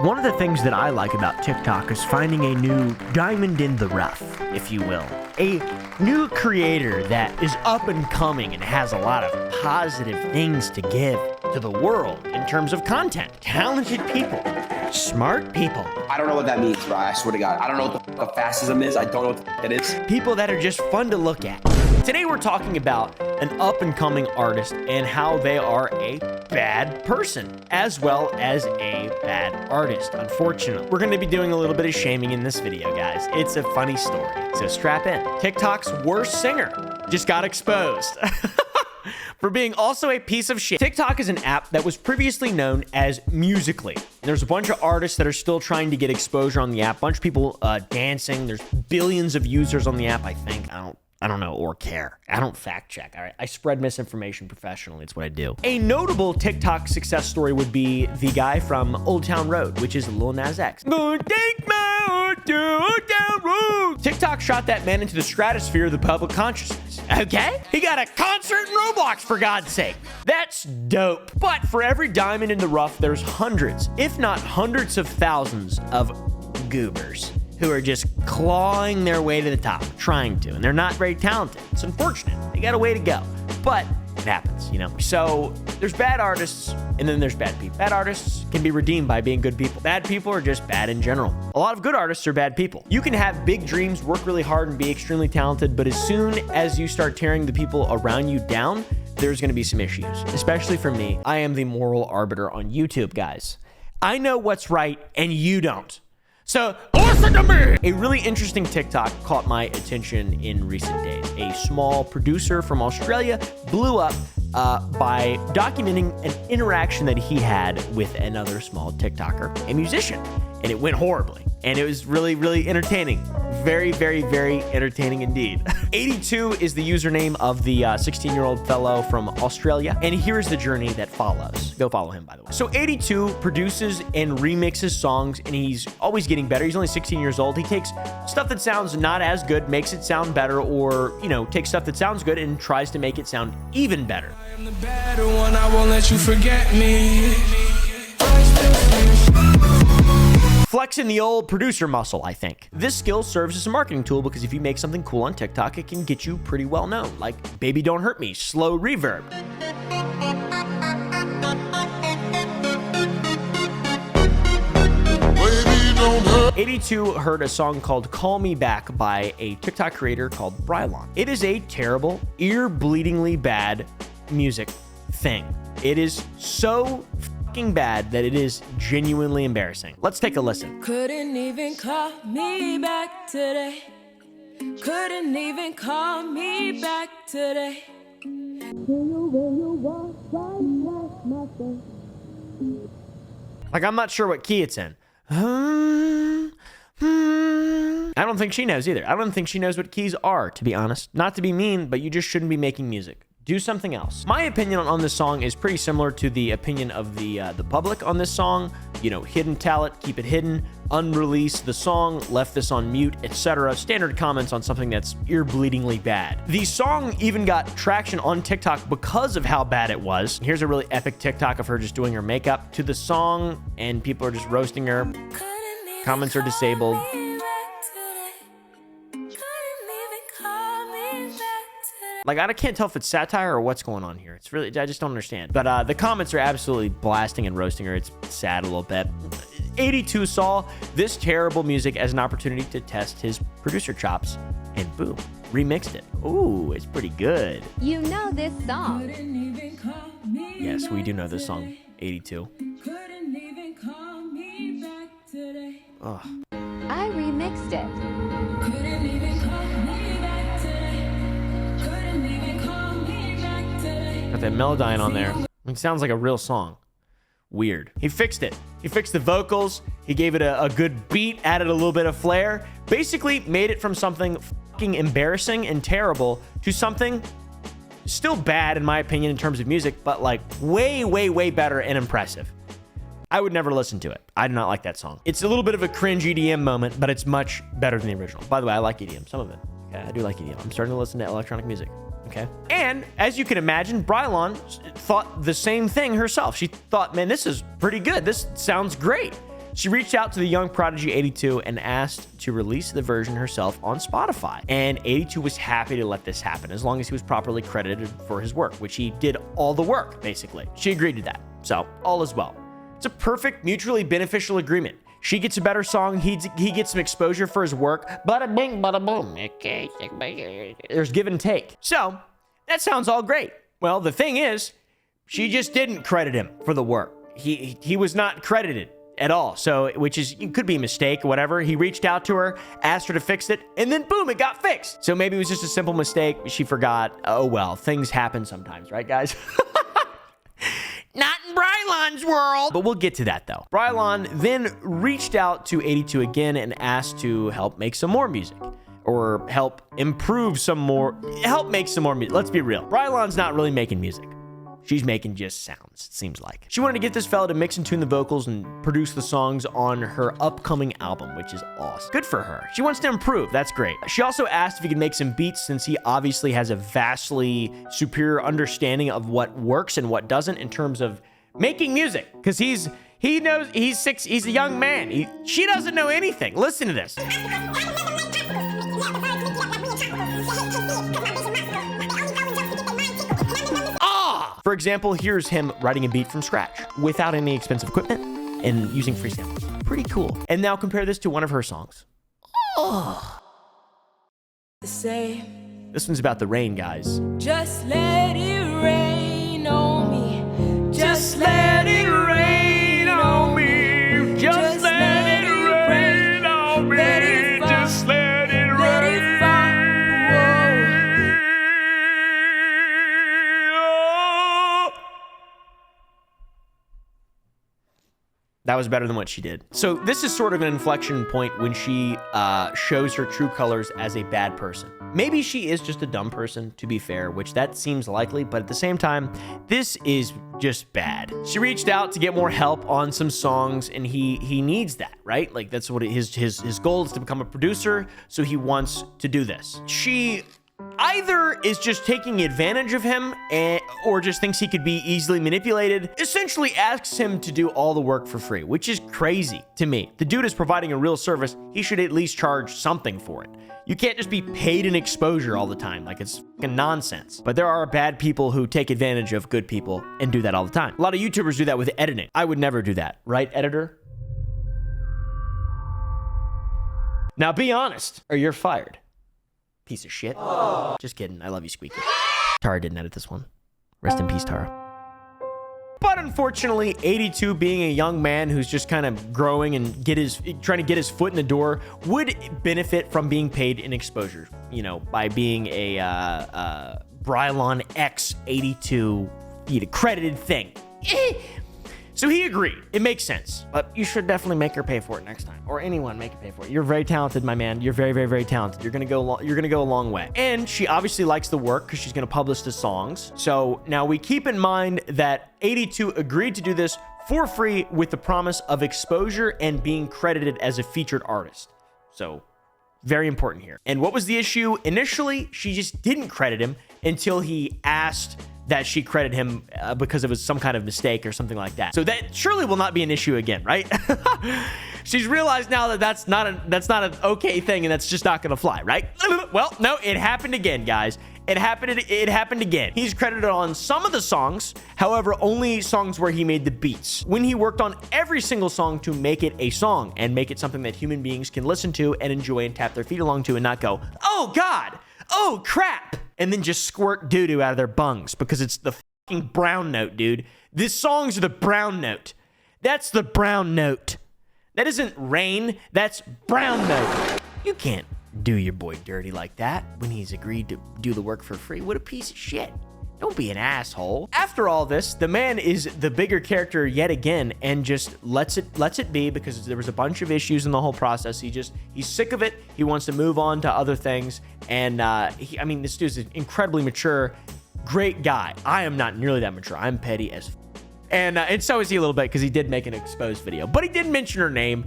One of the things that I like about TikTok is finding a new diamond in the rough, if you will. A new creator that is up and coming and has a lot of positive things to give to the world in terms of content. Talented people, smart people. I don't know what that means, bro. I swear to God. I don't know what the fascism is. I don't know what that is. People that are just fun to look at. Today we're talking about an up-and-coming artist and how they are a bad person, as well as a bad artist, unfortunately. We're going to be doing a little bit of shaming in this video, guys. It's a funny story, so strap in. TikTok's worst singer just got exposed for being also a piece of shit. TikTok is an app that was previously known as Musical.ly. There's a bunch of artists that are still trying to get exposure on the app. Bunch of people dancing. There's billions of users on the app, I think. I don't know or care. I don't fact check. All right. I spread misinformation professionally. It's what I do. A notable TikTok success story would be the guy from Old Town Road, which is Lil Nas X. Take my Old Town Road. TikTok shot that man into the stratosphere of the public consciousness. Okay? He got a concert in Roblox, for God's sake. That's dope. But for every diamond in the rough, there's hundreds, if not hundreds of thousands of goobers who are just clawing their way to the top, trying to, and they're not very talented. It's unfortunate. They got a way to go, but it happens, you know? So there's bad artists, and then there's bad people. Bad artists can be redeemed by being good people. Bad people are just bad in general. A lot of good artists are bad people. You can have big dreams, work really hard, and be extremely talented, but as soon as you start tearing the people around you down, there's gonna be some issues, especially for me. I am the moral arbiter on YouTube, guys. I know what's right, and you don't. So, listen to me! A really interesting TikTok caught my attention in recent days. A small producer from Australia blew up by documenting an interaction that he had with another small TikToker, a musician. And it went horribly. And it was really, really entertaining. Very, very, very entertaining indeed. 82 is the username of the 16-year-old fellow from Australia. And here's the journey that follows. Go follow him, by the way. So 82 produces and remixes songs, and he's always getting better. He's only 16 years old. He takes stuff that sounds not as good, makes it sound better, or, you know, takes stuff that sounds good and tries to make it sound even better. I am the better one, I won't let you forget me. Flexing the old producer muscle, I think. This skill serves as a marketing tool because if you make something cool on TikTok, it can get you pretty well known, like Baby Don't Hurt Me, slow reverb. Baby, don't hurt. 82 heard a song called Call Me Back by a TikTok creator called Brylon. It is a terrible, ear-bleedingly bad music thing. It is so bad that it is genuinely embarrassing. Let's take a listen. Couldn't even call me back today. Couldn't even call me back today. Like, I'm not sure what key it's in. I don't think she knows either. I don't think she knows what keys are, to be honest. Not to be mean, but you just shouldn't be making music. Do something else. My opinion on this song is pretty similar to the opinion of the public on this song. You know, hidden talent, keep it hidden, unreleased the song, left this on mute, etc. Standard comments on something that's ear-bleedingly bad. The song even got traction on TikTok because of how bad it was. Here's a really epic TikTok of her just doing her makeup to the song, and people are just roasting her. Comments are disabled. Like, I can't tell if it's satire or what's going on here. It's really, I just don't understand. But the comments are absolutely blasting and roasting her. It's sad a little bit. 82 saw this terrible music as an opportunity to test his producer chops, and boom, remixed it. Ooh, it's pretty good. You know this song. Yes, we do know this song, 82. Ugh. I remixed it. Got that Melodyne on there. It sounds like a real song. Weird. He fixed it. He fixed the vocals. He gave it a good beat, added a little bit of flair. Basically made it from something fucking embarrassing and terrible to something still bad, in my opinion, in terms of music, but like way, way, way better and impressive. I would never listen to it. I do not like that song. It's a little bit of a cringe EDM moment, but it's much better than the original. By the way, I like EDM, some of it. Okay, I do like EDM. I'm starting to listen to electronic music. Okay. And as you can imagine, Brylon thought the same thing herself. She thought, man, this is pretty good. This sounds great. She reached out to the young prodigy 82 and asked to release the version herself on Spotify. And 82 was happy to let this happen as long as he was properly credited for his work, which he did all the work, basically. She agreed to that. So all is well. It's a perfect, mutually beneficial agreement. She gets a better song. He gets some exposure for his work. Bada bing, bada boom. There's give and take. So that sounds all great. Well, the thing is, she just didn't credit him for the work. He was not credited at all. So, which is, it could be a mistake or whatever. He reached out to her, asked her to fix it, and then boom, it got fixed. So maybe it was just a simple mistake. She forgot. Oh, well, things happen sometimes, right, guys? Not in Brylon's world. But we'll get to that, though. Brylon then reached out to 82 again and asked to help make some more music. Or help improve some more, help make some more music. Let's be real. Brylon's not really making music. She's making just sounds, it seems like. She wanted to get this fella to mix and tune the vocals and produce the songs on her upcoming album, which is awesome. Good for her. She wants to improve. That's great. She also asked if he could make some beats since he obviously has a vastly superior understanding of what works and what doesn't in terms of making music. Because he knows, he's a young man. She doesn't know anything. Listen to this. For example, here's him writing a beat from scratch without any expensive equipment and using free samples. Pretty cool. And now compare this to one of her songs. Oh. This one's about the rain, guys. Just let it rain on me. Just let it rain on me. Just let it rain on me. Just let it rain. That was better than what she did. So this is sort of an inflection point when she shows her true colors as a bad person. Maybe she is just a dumb person, to be fair, which that seems likely, but at the same time, this is just bad. She reached out to get more help on some songs, and he needs that, right? Like that's what his goal is, to become a producer, so he wants to do this. She either is just taking advantage of him or just thinks he could be easily manipulated, essentially asks him to do all the work for free, which is crazy to me. The dude is providing a real service. He should at least charge something for it. You can't just be paid in exposure all the time. Like, it's fucking nonsense. But there are bad people who take advantage of good people and do that all the time. A lot of YouTubers do that with editing. I would never do that. Right, editor? Now be honest, or you're fired. Piece of shit. Aww. Just kidding. I love you, Squeaky. Tara didn't edit this one. Rest in peace, Tara. But unfortunately, 82, being a young man who's just kind of growing and trying to get his foot in the door, would benefit from being paid in exposure, you know, by being a Brylon X82 credited thing. So he agreed. It makes sense. But you should definitely make her pay for it next time. Or anyone make her pay for it. You're very talented, my man. You're very, very, very talented. You're gonna go a long way. And she obviously likes the work because she's gonna publish the songs. So now we keep in mind that 82 agreed to do this for free with the promise of exposure and being credited as a featured artist. So very important here. And what was the issue? Initially, she just didn't credit him until he asked that she credit him because it was some kind of mistake or something like that. So that surely will not be an issue again, right? She's realized now that that's not an okay thing, and that's just not gonna fly, right? Well, no, it happened again, guys. It happened again. He's credited on some of the songs, however, only songs where he made the beats. When he worked on every single song to make it a song and make it something that human beings can listen to and enjoy and tap their feet along to and not go, oh God, oh crap, and then just squirt doo-doo out of their bungs because it's the fucking brown note, dude. These songs are the brown note. That's the brown note. That isn't rain, that's brown note. You can't do your boy dirty like that when he's agreed to do the work for free. What a piece of shit. Don't be an asshole. After all this, the man is the bigger character yet again and just lets it be because there was a bunch of issues in the whole process. He's sick of it. He wants to move on to other things. And this dude's an incredibly mature, great guy. I am not nearly that mature. I'm petty as and so is he a little bit because he did make an exposed video, but he did mention her name,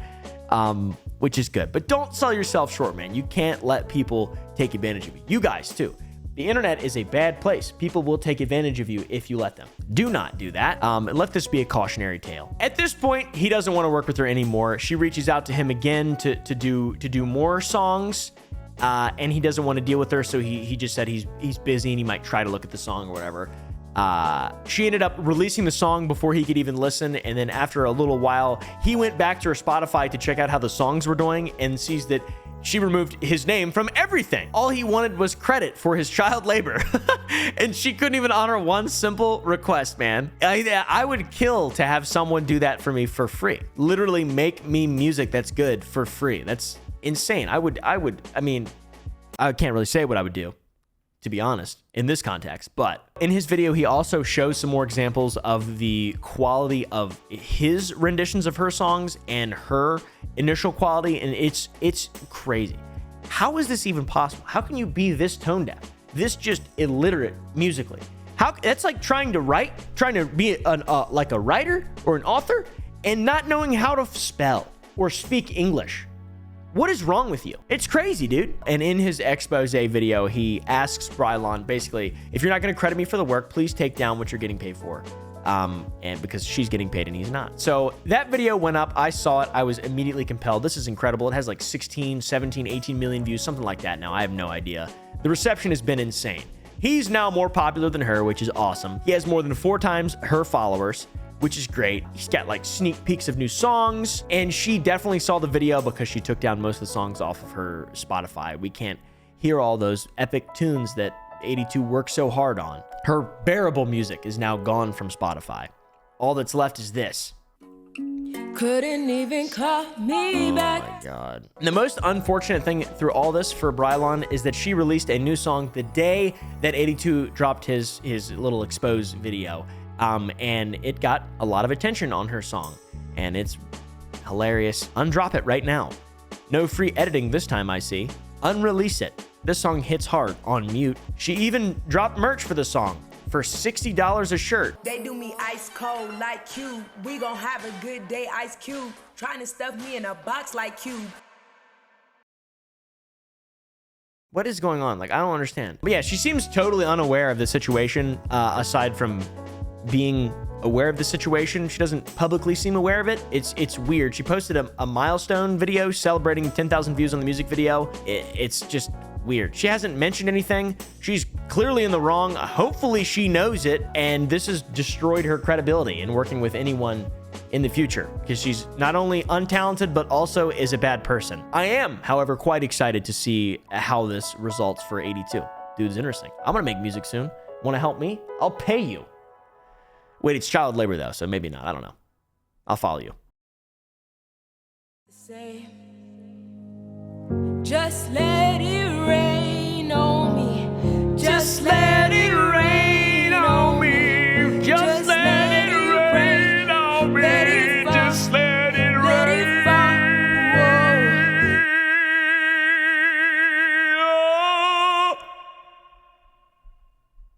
which is good. But don't sell yourself short, man. You can't let people take advantage of you. You guys too. The internet is a bad place. People will take advantage of you if you let them. Do not do that. And let this be a cautionary tale. At this point, he doesn't want to work with her anymore. She reaches out to him again to do more songs, and he doesn't want to deal with her. So he just said he's busy and he might try to look at the song or whatever. She ended up releasing the song before he could even listen. And then after a little while, he went back to her Spotify to check out how the songs were doing and sees that she removed his name from everything. All he wanted was credit for his child labor. And she couldn't even honor one simple request, man. I would kill to have someone do that for me for free. Literally make me music that's good for free. That's insane. I mean, I can't really say what I would do, to be honest, in this context. But in his video, he also shows some more examples of the quality of his renditions of her songs and her initial quality, and it's crazy. How is this even possible? How can you be this tone deaf, this just illiterate musically? That's like trying to be like a writer or an author and not knowing how to spell or speak English. What is wrong with you? It's crazy, dude. And in his expose video, he asks Brylon, basically, if you're not going to credit me for the work, please take down what you're getting paid for. And because she's getting paid and he's not. So that video went up. I saw it. I was immediately compelled. This is incredible. It has like 16, 17, 18 million views, something like that now. I have no idea. The reception has been insane. He's now more popular than her, which is awesome. He has more than 4 times her followers, which is great. He's got like sneak peeks of new songs, and she definitely saw the video because she took down most of the songs off of her Spotify. We can't hear all those epic tunes that 82 worked so hard on. Her bearable music is now gone from Spotify. All that's left is this. Couldn't even call me back. Oh my God. And the most unfortunate thing through all this for Brylon is that she released a new song the day that 82 dropped his little expose video. And it got a lot of attention on her song, and it's hilarious. Undrop it right now. No free editing this time, I see. Unrelease it. This song hits hard on mute. She even dropped merch for the song for $60 a shirt. They do me ice cold like Cube. We gon' have a good day, Ice Cube. Trying to stuff me in a box like Cube. What is going on? Like, I don't understand. But yeah, she seems totally unaware of the situation, aside from being aware of the situation. She doesn't publicly seem aware of it. It's weird. She posted a milestone video celebrating 10,000 views on the music video. It's just weird. She hasn't mentioned anything. She's clearly in the wrong. Hopefully she knows it, and this has destroyed her credibility in working with anyone in the future, because she's not only untalented but also is a bad person. I am, however, quite excited to see how this results for 82. Dude's interesting. I'm gonna make music soon. Want to help me? I'll pay you. Wait, it's child labor though, so maybe not. I don't know. I'll follow you. Say, just let